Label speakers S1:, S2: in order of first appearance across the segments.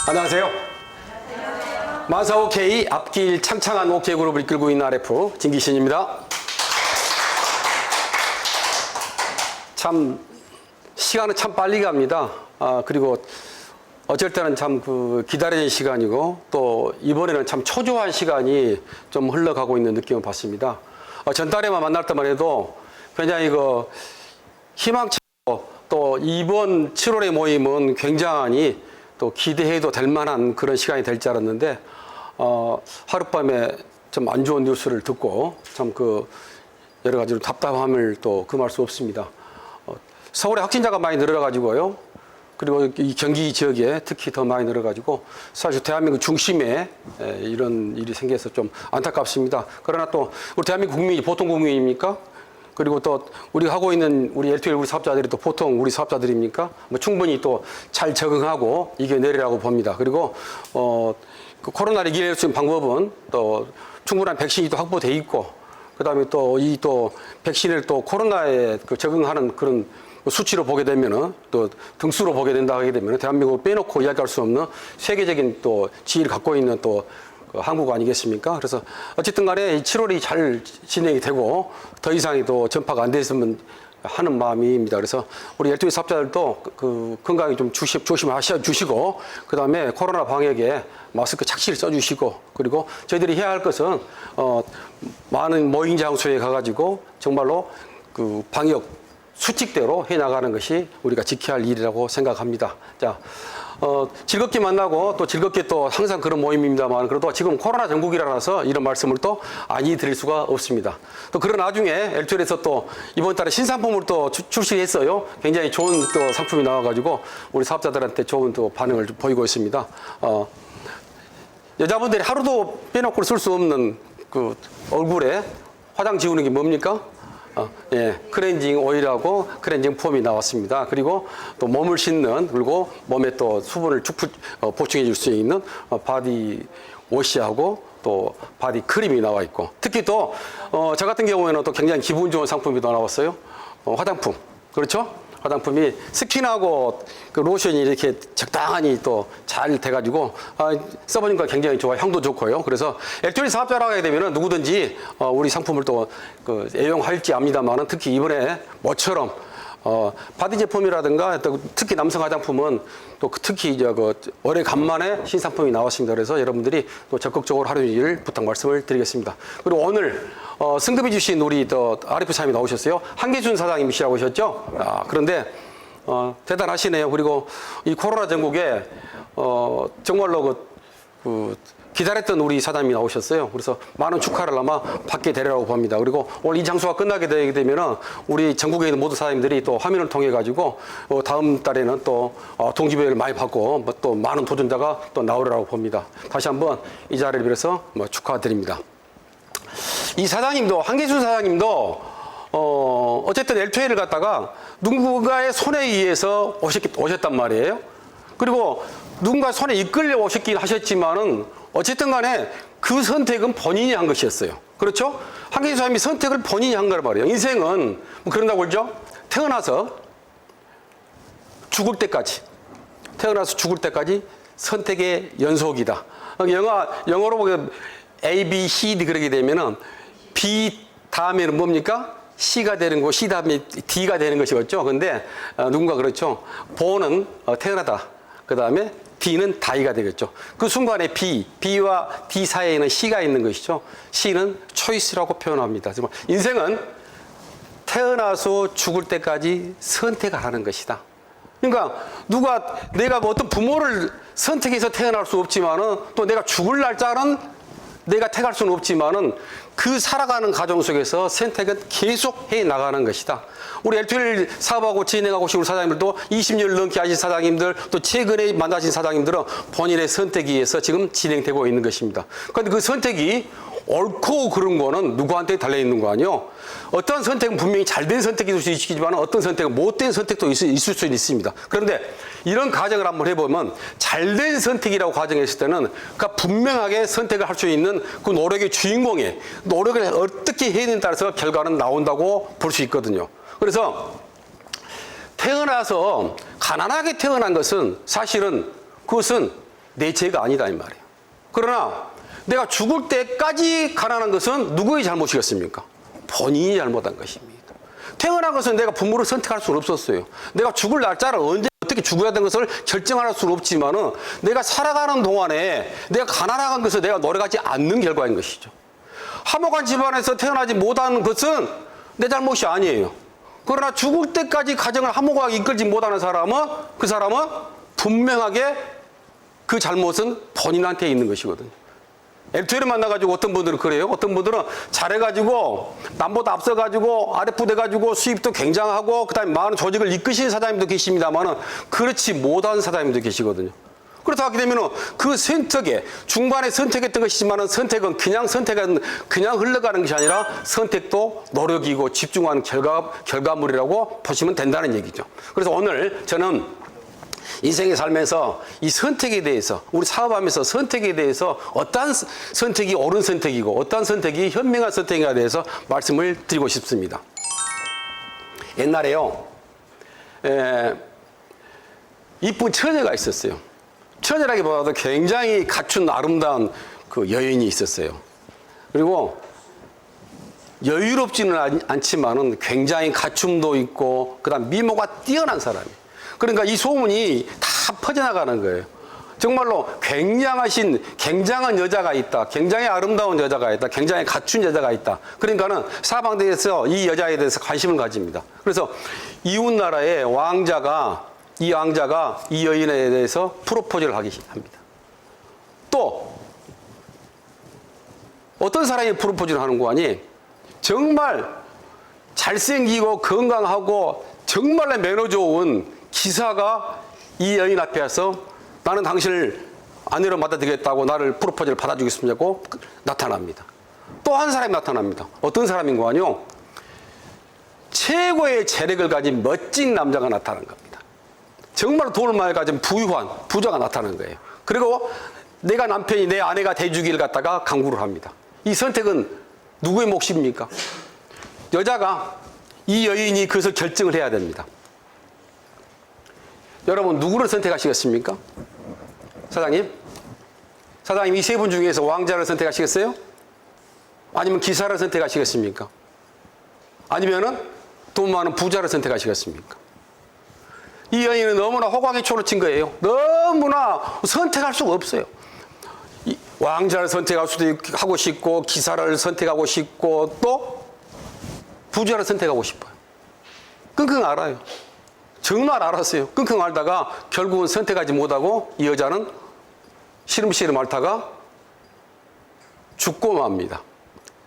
S1: 안녕하세요. 만사 OK, 앞길 창창한 OK 그룹을 이끌고 있는 RF 진기신입니다. 참 시간은 참 빨리 갑니다. 그리고 어쩔 때는 참 기다려진 시간이고 또 이번에는 참 초조한 시간이 좀 흘러가고 있는 느낌을 받습니다. 전달에만 만날 때만 해도 굉장히 희망차고 또 이번 7월의 모임은 굉장히 또 기대해도 될 만한 그런 시간이 될 줄 알았는데 하룻밤에 좀 안 좋은 뉴스를 듣고 참 여러 가지로 답답함을 또 금할 수 없습니다. 서울에 확진자가 많이 늘어가지고요. 그리고 이 경기 지역에 특히 더 많이 늘어가지고 사실 대한민국 중심에 이런 일이 생겨서 좀 안타깝습니다. 그러나 또 우리 대한민국 국민이 보통 국민입니까? 그리고 또 우리가 하고 있는 우리 LTL 우리 사업자들이 또 보통 우리 사업자들입니까? 충분히 또 잘 적응하고 이겨내리라고 봅니다. 그리고 코로나를 이겨낼 수 있는 방법은 또 충분한 백신이 또 확보돼 있고, 그다음에 또 백신을 또 코로나에 적응하는 그런 수치로 보게 되면은 또 등수로 보게 된다 하게 되면은 대한민국을 빼놓고 이야기할 수 없는 세계적인 또 지위를 갖고 있는 또 한국 아니겠습니까? 그래서 어쨌든 간에 7월이 잘 진행이 되고 더 이상이 또 전파가 안 됐으면 하는 마음입니다. 그래서 우리 LTE 사업자들도 건강에 좀 조심하셔 주시고, 그 다음에 코로나 방역에 마스크 착실히 써주시고, 그리고 저희들이 해야 할 것은 많은 모임 장소에 가가지고 정말로 방역 수칙대로 해나가는 것이 우리가 지켜야 할 일이라고 생각합니다. 자, 즐겁게 만나고 또 즐겁게 또 항상 그런 모임입니다만, 그래도 지금 코로나 전국이라서 이런 말씀을 또 아니 드릴 수가 없습니다. 또 그런 나중에 LTL에서 또 이번 달에 신상품을 또 출시했어요. 굉장히 좋은 또 상품이 나와가지고 우리 사업자들한테 좋은 또 반응을 보이고 있습니다. 여자분들이 하루도 빼놓고 쓸 수 없는 얼굴에 화장 지우는 게 뭡니까? 클렌징 오일하고 클렌징 폼이 나왔습니다. 그리고 또 몸을 씻는, 그리고 몸에 또 수분을 보충해 줄 수 있는 바디 워시하고 또 바디 크림이 나와 있고, 특히 또 저 같은 경우에는 또 굉장히 기분 좋은 상품이 또 나왔어요. 화장품. 그렇죠? 화장품이 스킨하고 로션이 이렇게 적당히 또 잘 돼가지고 써보니까 굉장히 좋아요. 향도 좋고요. 그래서 LTE 사업자라고 하게 되면은 누구든지 우리 상품을 또 애용할지 압니다만은, 특히 이번에 뭐처럼 바디 제품이라든가 또 특히 남성 화장품은 또 특히 이제 오래간만에 신상품이 나왔습니다. 그래서 여러분들이 또 적극적으로 활용을 부탁 말씀을 드리겠습니다. 그리고 오늘 승급해 주신 우리 또 RF 사장님이 나오셨어요. 한계준 사장님이시라고 하셨죠? 그런데 대단하시네요. 그리고 이 코로나 전국에 정말로 기다렸던 우리 사장님이 나오셨어요. 그래서 많은 축하를 아마 받게 되리라고 봅니다. 그리고 오늘 이 장소가 끝나게 되게 되면은 우리 전국에 있는 모든 사장님들이 또 화면을 통해 가지고 다음 달에는 또 동기부여를 많이 받고 또 많은 도전자가 또 나오리라고 봅니다. 다시 한번 이 자리를 빌어서 축하드립니다. 이 사장님도, 한계준 사장님도 어쨌든 LTE를 갖다가 누군가의 손에 의해서 오셨단 말이에요. 그리고 누군가 손에 이끌려 오셨긴 하셨지만은 어쨌든 간에 그 선택은 본인이 한 것이었어요. 그렇죠? 한계준 사람이 선택을 본인이 한 거란 말이에요. 인생은 그런다고 그러죠? 태어나서 죽을 때까지 선택의 연속이다. 영어로 보면 A, B, C, D 그러게 되면은 B 다음에는 뭡니까? C가 되는 거, C 다음에 D가 되는 것이었죠. 근데 누군가 그렇죠. born은 태어나다. 그 다음에 D는 다이가 되겠죠. 그 순간에 B와 D 사이에는 C가 있는 것이죠. C는 choice라고 표현합니다. 인생은 태어나서 죽을 때까지 선택을 하는 것이다. 그러니까 내가 어떤 부모를 선택해서 태어날 수 없지만은, 또 내가 죽을 날짜는 내가 택할 수는 없지만은 그 살아가는 과정 속에서 선택은 계속 해 나가는 것이다. 우리 LTE 사업하고 진행하고 계신 우리 사장님들도 20년을 넘게 하신 사장님들, 또 최근에 만나신 사장님들은 본인의 선택에 의해서 지금 진행되고 있는 것입니다. 그런데 그 선택이 옳고 그런 거는 누구한테 달려있는 거 아니요? 어떤 선택은 분명히 잘된 선택일 수 있지만 어떤 선택은 못된 선택도 있을 수 있습니다. 그런데 이런 가정을 한번 해보면 잘된 선택이라고 가정했을 때는 분명하게 선택을 할 수 있는 그 노력의 주인공의 노력을 어떻게 해야 되는지에 따라서 결과는 나온다고 볼 수 있거든요. 그래서 태어나서 가난하게 태어난 것은 사실은 그것은 내 죄가 아니다 이 말이에요. 그러나 내가 죽을 때까지 가난한 것은 누구의 잘못이겠습니까? 본인이 잘못한 것입니다. 태어난 것은 내가 부모를 선택할 수는 없었어요. 내가 죽을 날짜를 언제 어떻게 죽어야 되는 것을 결정할 수는 없지만은 내가 살아가는 동안에 내가 가난한 것을 내가 노력하지 않는 결과인 것이죠. 화목한 집안에서 태어나지 못한 것은 내 잘못이 아니에요. 그러나 죽을 때까지 가정을 화목하게 이끌지 못하는 사람은 그 사람은 분명하게 그 잘못은 본인한테 있는 것이거든요. 엘투에를 만나가지고 어떤 분들은 그래요. 어떤 분들은 잘해가지고 남보다 앞서가지고 아랫부대가지고 수입도 굉장하고 그다음에 많은 조직을 이끄시는 사장님도 계십니다만은 그렇지 못한 사장님도 계시거든요. 그렇다 하게 되면은 그 선택에 중반에 선택했던 것이지만은 선택은 그냥 흘러가는 것이 아니라 선택도 노력이고 집중하는 결과물이라고 보시면 된다는 얘기죠. 그래서 오늘 저는 인생의 삶에서 이 선택에 대해서 우리 사업하면서 선택에 대해서 어떤 선택이 옳은 선택이고 어떤 선택이 현명한 선택인가에 대해서 말씀을 드리고 싶습니다. 옛날에요 이쁜 처녀가 있었어요. 처녀라기보다도 굉장히 갖춘 아름다운 그 여인이 있었어요. 그리고 여유롭지는 않지만은 굉장히 갖춤도 있고 그다음 미모가 뛰어난 사람이에요. 그러니까 이 소문이 다 퍼져나가는 거예요. 정말로 굉장한 여자가 있다. 굉장히 아름다운 여자가 있다. 굉장히 갖춘 여자가 있다. 그러니까는 사방대에서 이 여자에 대해서 관심을 가집니다. 그래서 이웃나라의 이 왕자가 이 여인에 대해서 프로포즈를 하기 합니다. 또 어떤 사람이 프로포즈를 하는 거 아니? 정말 잘생기고 건강하고 정말 매너 좋은 기사가 이 여인 앞에 와서 나는 당신을 아내로 받아들이겠다고 나를 프로포즈를 받아주겠습니다고 나타납니다. 또 한 사람이 나타납니다. 어떤 사람인 거 아니요? 최고의 재력을 가진 멋진 남자가 나타난 겁니다. 정말 돈을 많이 가진 부자가 나타나는 거예요. 그리고 내가 남편이 내 아내가 돼주기를 갖다가 강구를 합니다. 이 선택은 누구의 몫입니까? 이 여인이 그것을 결정을 해야 됩니다. 여러분 누구를 선택하시겠습니까? 사장님 이 세 분 중에서 왕자를 선택하시겠어요? 아니면 기사를 선택하시겠습니까? 아니면은 돈 많은 부자를 선택하시겠습니까? 이 여인은 너무나 호강에 초를 친 거예요. 너무나 선택할 수가 없어요. 왕자를 선택할 수도 하고 싶고 기사를 선택하고 싶고 또 부자를 선택하고 싶어요. 끙끙 앓아요. 정말 알았어요. 끙끙 앓다가 결국은 선택하지 못하고 이 여자는 시름시름 앓다가 죽고 맙니다.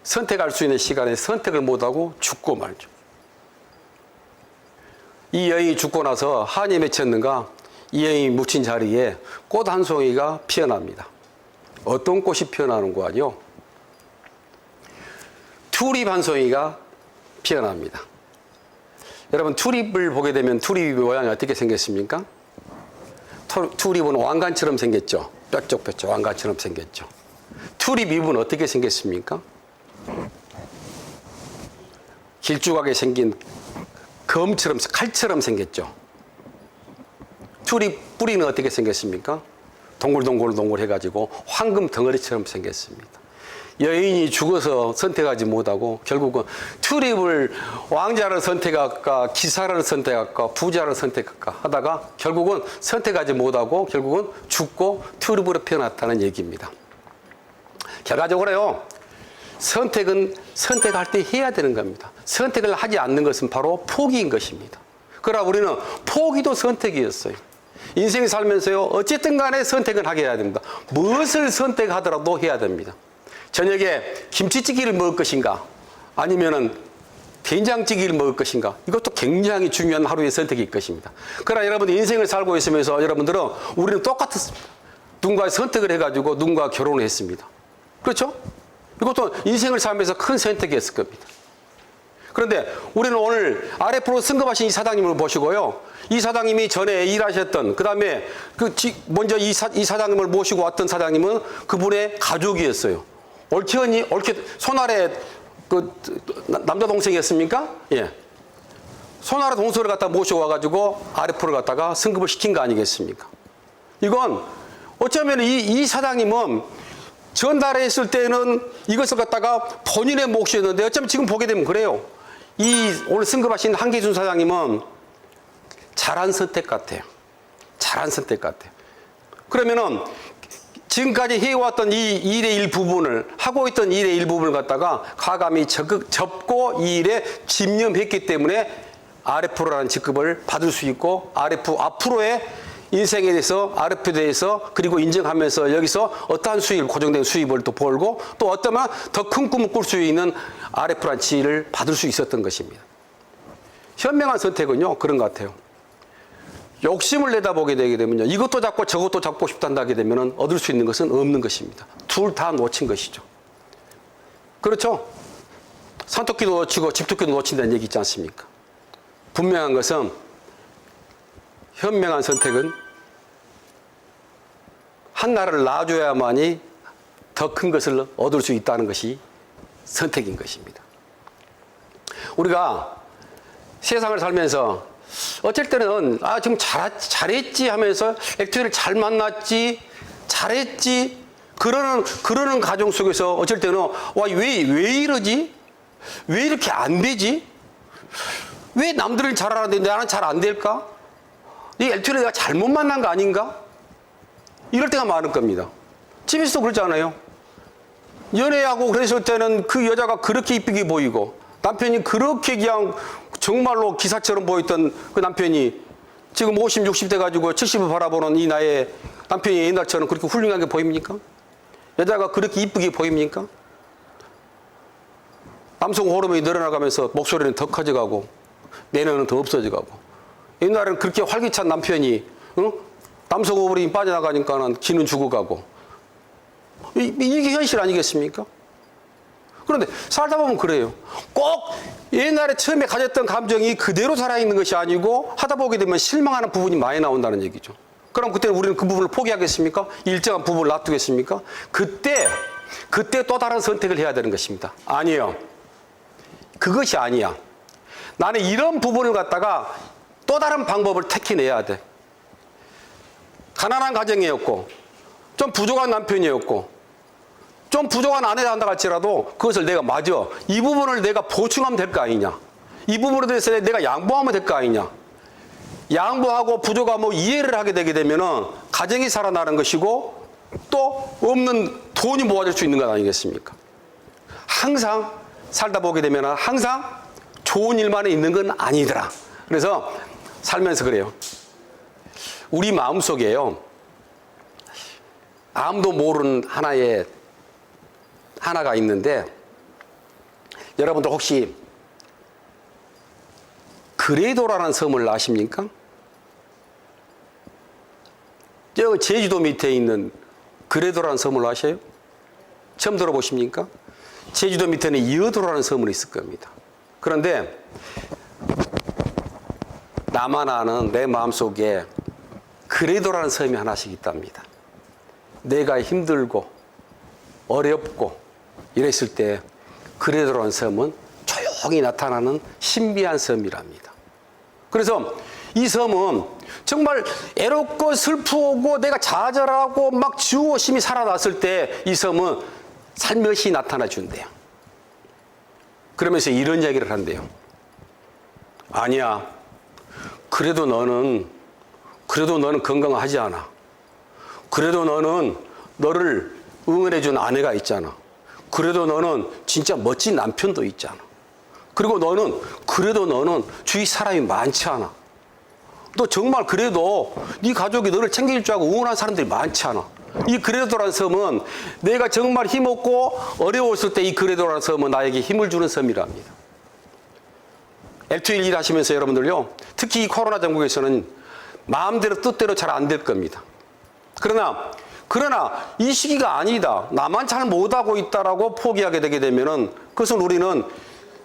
S1: 선택할 수 있는 시간에 선택을 못하고 죽고 말죠. 이 여인이 죽고 나서 한이 맺혔는가 이 여인이 묻힌 자리에 꽃 한 송이가 피어납니다. 어떤 꽃이 피어나는 거 아니요? 튤립 한 송이가 피어납니다. 여러분 튤립을 보게 되면 튤립의 모양이 어떻게 생겼습니까? 튤립은 왕관처럼 생겼죠. 뾰족뾰족 왕관처럼 생겼죠. 튤립 잎은 어떻게 생겼습니까? 길쭉하게 생긴 칼처럼 생겼죠. 튤립 뿌리는 어떻게 생겼습니까? 동글동글 해가지고 황금 덩어리처럼 생겼습니다. 여인이 죽어서 선택하지 못하고 결국은 튤립을 왕자를 선택할까 기사를 선택할까 부자를 선택할까 하다가 결국은 선택하지 못하고 결국은 죽고 튤립으로 피어났다는 얘기입니다. 결과적으로요. 선택은 선택할 때 해야 되는 겁니다. 선택을 하지 않는 것은 바로 포기인 것입니다. 그러나 우리는 포기도 선택이었어요. 인생을 살면서요. 어쨌든 간에 선택은 하게 해야 됩니다. 무엇을 선택하더라도 해야 됩니다. 저녁에 김치찌개를 먹을 것인가 아니면은 된장찌개를 먹을 것인가 이것도 굉장히 중요한 하루의 선택일 것입니다. 그러나 여러분 인생을 살고 있으면서 여러분들은 우리는 똑같았습니다. 누군가 선택을 해가지고 누군가 결혼을 했습니다. 그렇죠? 이것도 인생을 살면서 큰 선택이었을 겁니다. 그런데 우리는 오늘 RF로 승급하신 이 사장님을 보시고요. 이 사장님이 전에 일하셨던 그 다음에 먼저 이 사장님을 모시고 왔던 사장님은 그분의 가족이었어요. 옳게 손아래 남자 동생이었습니까? 예. 손아래 동생을 갖다 모시고 와가지고 RF를 갖다가 승급을 시킨 거 아니겠습니까? 이건 어쩌면 이 사장님은 전달에 있을 때는 이것을 갖다가 본인의 몫이었는데 어쩌면 지금 보게 되면 그래요. 이 오늘 승급하신 한계준 사장님은 잘한 선택 같아요. 잘한 선택 같아요. 그러면은 지금까지 해왔던 이 일의 일부분을, 하고 있던 일의 일부분을 갖다가 과감히 접고 이 일에 집념했기 때문에 RF라는 직급을 받을 수 있고, RF 앞으로의 인생에 대해서, RF에 대해서, 그리고 인정하면서 여기서 어떠한 수입, 고정된 수입을 또 벌고, 또 어떠면 더 큰 꿈을 꿀 수 있는 RF라는 지위를 받을 수 있었던 것입니다. 현명한 선택은요, 그런 것 같아요. 욕심을 내다보게 되게 되면요, 이것도 잡고 저것도 잡고 싶단다게 되면 얻을 수 있는 것은 없는 것입니다. 둘 다 놓친 것이죠. 그렇죠? 산토끼도 놓치고 집토끼도 놓친다는 얘기 있지 않습니까? 분명한 것은, 현명한 선택은 한나라를 놔줘야만이 더 큰 것을 얻을 수 있다는 것이 선택인 것입니다. 우리가 세상을 살면서 어쩔 때는 지금 잘했지 하면서 액터를 잘 만났지, 잘했지, 그러는 가정 속에서 어쩔 때는 왜 이러지? 왜 이렇게 안 되지? 왜 남들은 잘하는데 나는 잘 안 될까? 이 액터를 내가 잘못 만난 거 아닌가? 이럴 때가 많을 겁니다. 집에서도 그렇잖아요. 연애하고 그랬을 때는 그 여자가 그렇게 이쁘게 보이고 남편이 그렇게 그냥 정말로 기사처럼 보였던 그 남편이 지금 50, 60대 가지고 70을 바라보는 이 나이에 남편이 옛날처럼 그렇게 훌륭하게 보입니까? 여자가 그렇게 이쁘게 보입니까? 남성 호르몬이 늘어나가면서 목소리는 더 커져가고 매너는 더 없어져가고, 옛날에는 그렇게 활기찬 남편이 남성 호르몬이 빠져나가니까는 기는 죽어가고, 이게 현실 아니겠습니까? 그런데 살다 보면 그래요. 꼭 옛날에 처음에 가졌던 감정이 그대로 살아있는 것이 아니고 하다 보게 되면 실망하는 부분이 많이 나온다는 얘기죠. 그럼 그때는 우리는 그 부분을 포기하겠습니까? 일정한 부분을 놔두겠습니까? 그때 또 다른 선택을 해야 되는 것입니다. 아니에요. 그것이 아니야. 나는 이런 부분을 갖다가 또 다른 방법을 택해내야 돼. 가난한 가정이었고, 좀 부족한 남편이었고, 좀 부족한 아내가 한다 할지라도 그것을 내가 이 부분을 내가 보충하면 될 거 아니냐. 이 부분에 대해서 내가 양보하면 될 거 아니냐. 양보하고 부족하면 이해를 하게 되게 되면은 가정이 살아나는 것이고 또 없는 돈이 모아질 수 있는 것 아니겠습니까? 항상 살다 보게 되면 항상 좋은 일만 있는 건 아니더라. 그래서 살면서 그래요. 우리 마음속에요, 아무도 모르는 하나가 있는데, 여러분들 혹시 그레도라는 섬을 아십니까? 저 제주도 밑에 있는 그레도라는 섬을 아셔요? 처음 들어보십니까? 제주도 밑에는 이어도라는 섬이 있을 겁니다. 그런데 나만 아는 내 마음속에 그레도라는 섬이 하나씩 있답니다. 내가 힘들고 어렵고 이랬을 때 그레도라는 섬은 조용히 나타나는 신비한 섬이랍니다. 그래서 이 섬은 정말 애롭고 슬프고 내가 좌절하고 막 지우심이 살아났을 때 이 섬은 살며시 나타나 준대요. 그러면서 이런 이야기를 한대요. 아니야, 그래도 너는 건강하지 않아. 그래도 너를 응원해준 아내가 있잖아. 그래도 너는 진짜 멋진 남편도 있잖아. 그리고 그래도 너는 주위 사람이 많지 않아. 너 정말 그래도 네 가족이 너를 챙길 줄 알고 응원하는 사람들이 많지 않아. 이 그레도라는 섬은 내가 정말 힘없고 어려웠을 때 이 그레도라는 섬은 나에게 힘을 주는 섬이랍니다. L2일 일하시면서 여러분들요, 특히 이 코로나 전국에서는 마음대로 뜻대로 잘 안 될 겁니다. 그러나 이 시기가 아니다, 나만 잘 못하고 있다라고 포기하게 되게 되면은 그것은 우리는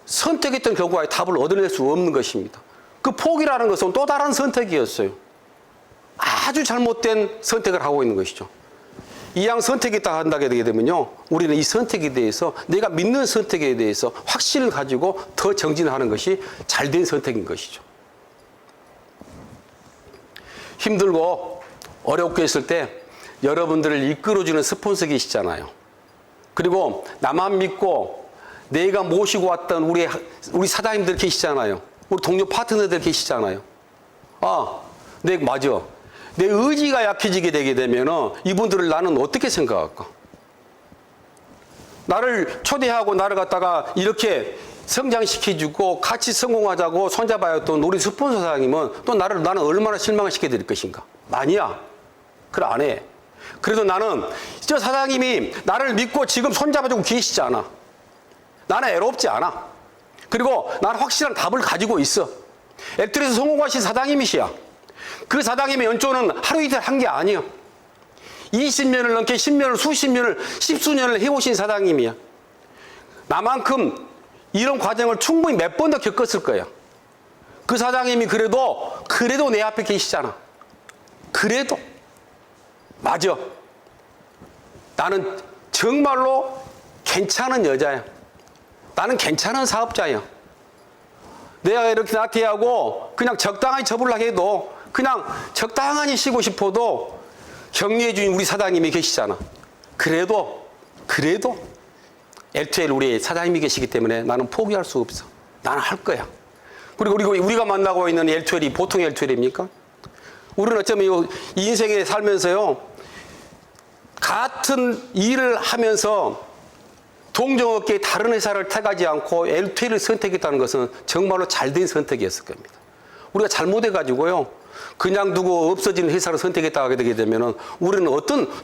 S1: 선택했던 결과에 답을 얻어낼 수 없는 것입니다. 그 포기라는 것은 또 다른 선택이었어요. 아주 잘못된 선택을 하고 있는 것이죠. 이왕 선택했다 한다게 되게 되면요, 우리는 이 선택에 대해서, 내가 믿는 선택에 대해서 확신을 가지고 더 정진하는 것이 잘된 선택인 것이죠. 힘들고 어렵고 했을 때 여러분들을 이끌어주는 스폰서 계시잖아요. 그리고 나만 믿고 내가 모시고 왔던 우리 사장님들 계시잖아요. 우리 동료 파트너들 계시잖아요. 맞아. 내 의지가 약해지게 되게 되면 이분들을 나는 어떻게 생각할까? 나를 초대하고 나를 갖다가 이렇게 성장시켜주고 같이 성공하자고 손잡아야 했던 우리 스폰서 사장님은 또 나는 얼마나 실망을 시켜드릴 것인가? 아니야. 그래, 안 해. 그래도 나는 저 사장님이 나를 믿고 지금 손잡아주고 계시지 않아. 나는 애롭지 않아. 그리고 나는 확실한 답을 가지고 있어. 액트에서 성공하신 사장님이시야. 그 사장님의 연초는 하루 이틀 한 게 아니야. 20년을 넘게 10년을 수십 년을 십수년을 해오신 사장님이야. 나만큼 이런 과정을 충분히 몇 번 더 겪었을 거야. 그 사장님이 그래도 내 앞에 계시잖아. 그래도 맞아. 나는 정말로 괜찮은 여자야. 나는 괜찮은 사업자야. 내가 이렇게 나태하고 그냥 적당히 접으려고 해도 그냥 적당히 쉬고 싶어도 격려해 주신 우리 사장님이 계시잖아. 그래도 L2L 우리 사장님이 계시기 때문에 나는 포기할 수 없어. 나는 할 거야. 그리고 우리가 만나고 있는 L2L이 보통 L2L입니까? 우리는 어쩌면 이 인생에 살면서요, 같은 일을 하면서 동종업계의 다른 회사를 택하지 않고 L2L을 선택했다는 것은 정말로 잘된 선택이었을 겁니다. 우리가 잘못해가지고요, 그냥 두고 없어지는 회사를 선택했다 하게 되게 되면은 우리는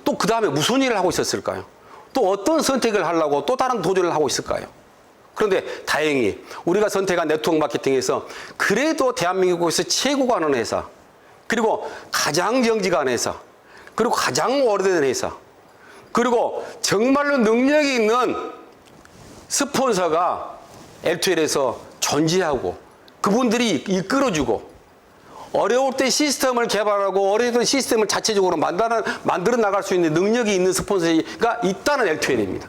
S1: 또 그 다음에 무슨 일을 하고 있었을까요? 또 어떤 선택을 하려고 또 다른 도전을 하고 있을까요? 그런데 다행히 우리가 선택한 네트워크 마케팅에서 그래도 대한민국에서 최고가 하는 회사, 그리고 가장 정직한 회사, 그리고 가장 오래된 회사, 그리고 정말로 능력이 있는 스폰서가 L2L에서 존재하고 그분들이 이끌어주고 어려울 때 시스템을 개발하고 어려울 때 시스템을 자체적으로 만들어 나갈 수 있는 능력이 있는 스폰서가 있다는 L2L입니다.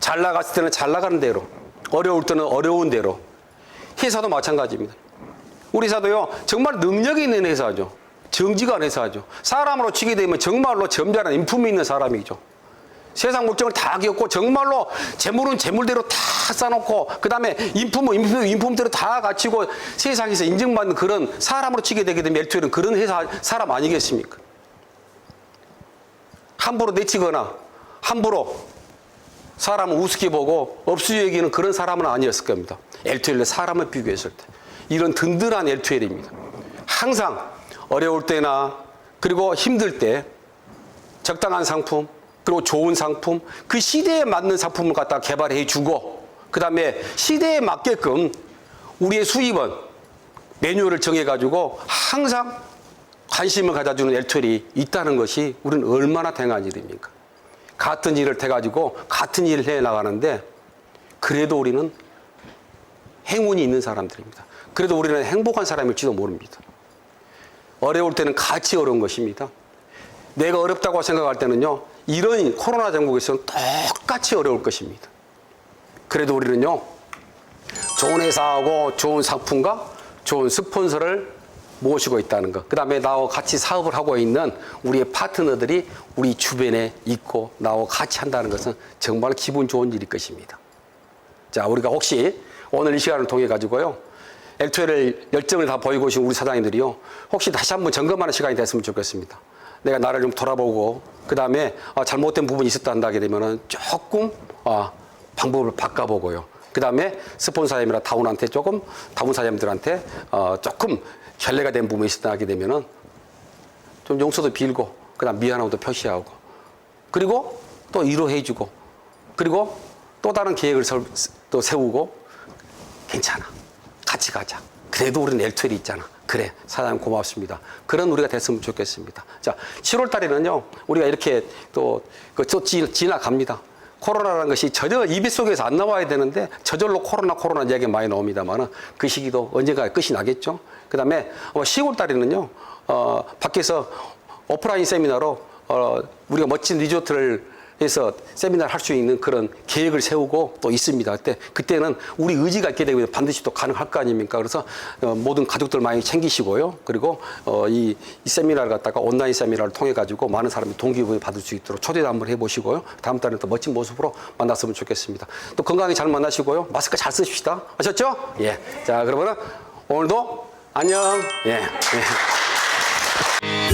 S1: 잘 나갔을 때는 잘 나가는 대로, 어려울 때는 어려운 대로. 회사도 마찬가지입니다. 우리 회사도요, 정말 능력이 있는 회사죠. 정직한 회사죠. 사람으로 치게 되면 정말로 점잖은 인품이 있는 사람이죠. 세상 물정을 다 겪고 정말로 재물은 재물대로 다 쌓아놓고 그 다음에 인품은 인품대로 다 갖추고 세상에서 인정받는 그런 사람으로 치게 되게 되면 L2L은 그런 회사 사람 아니겠습니까? 함부로 내치거나 함부로 사람을 우습게 보고 업수 여기는 그런 사람은 아니었을 겁니다. L2L의 사람을 비교했을 때 이런 든든한 L2L입니다. 항상 어려울 때나 그리고 힘들 때 적당한 상품, 그리고 좋은 상품, 그 시대에 맞는 상품을 갖다 개발해 주고 그 다음에 시대에 맞게끔 우리의 수입원 매뉴얼을 정해가지고 항상 관심을 가져주는 L2L이 있다는 것이 우리는 얼마나 대단한 일입니까? 같은 일을 해가지고 같은 일을 해나가는데 그래도 우리는 행운이 있는 사람들입니다. 그래도 우리는 행복한 사람일지도 모릅니다. 어려울 때는 같이 어려운 것입니다. 내가 어렵다고 생각할 때는요, 이런 코로나 전국에서는 똑같이 어려울 것입니다. 그래도 우리는요, 좋은 회사하고 좋은 상품과 좋은 스폰서를 모시고 있다는 것, 그 다음에 나와 같이 사업을 하고 있는 우리의 파트너들이 우리 주변에 있고 나와 같이 한다는 것은 정말 기분 좋은 일일 것입니다. 자, 우리가 혹시 오늘 이 시간을 통해 가지고요, L2L 열정을 다 보이고 오신 우리 사장님들이요, 혹시 다시 한번 점검하는 시간이 됐으면 좋겠습니다. 내가 나를 좀 돌아보고 그 다음에 잘못된 부분이 있었다 한다게 되면은 조금 방법을 바꿔보고요. 그 다음에 스폰서님이나 다운 사장님들한테 조금 결례가 된 부분이 있었다 하게 되면은 좀 용서도 빌고 그 다음 미안함도 표시하고 그리고 또 위로해주고 그리고 또 다른 계획을 또 세우고 괜찮아. 같이 가자. 그래도 우리는 L2L이 있잖아. 그래, 사장님 고맙습니다. 그런 우리가 됐으면 좋겠습니다. 자, 7월 달에는요, 우리가 이렇게 또 지나갑니다. 코로나라는 것이 저절 입 속에서 안 나와야 되는데 저절로 코로나 이야기가 많이 나옵니다만 그 시기도 언젠가 끝이 나겠죠. 그 다음에 10월 달에는요, 밖에서 오프라인 세미나로 우리가 멋진 리조트를 해서 세미나를 할 수 있는 그런 계획을 세우고 또 있습니다. 그때는 우리 의지가 있게 되면 반드시 또 가능할 거 아닙니까? 그래서 모든 가족들 많이 챙기시고요. 그리고 이 세미나를 갖다가 온라인 세미나를 통해 가지고 많은 사람이 동기부여 받을 수 있도록 초대도 한번 해보시고요. 다음 달에는 또 멋진 모습으로 만났으면 좋겠습니다. 또 건강히 잘 만나시고요. 마스크 잘 쓰십시다. 아셨죠? 예. 자, 그러면은 오늘도 안녕. 예. 예.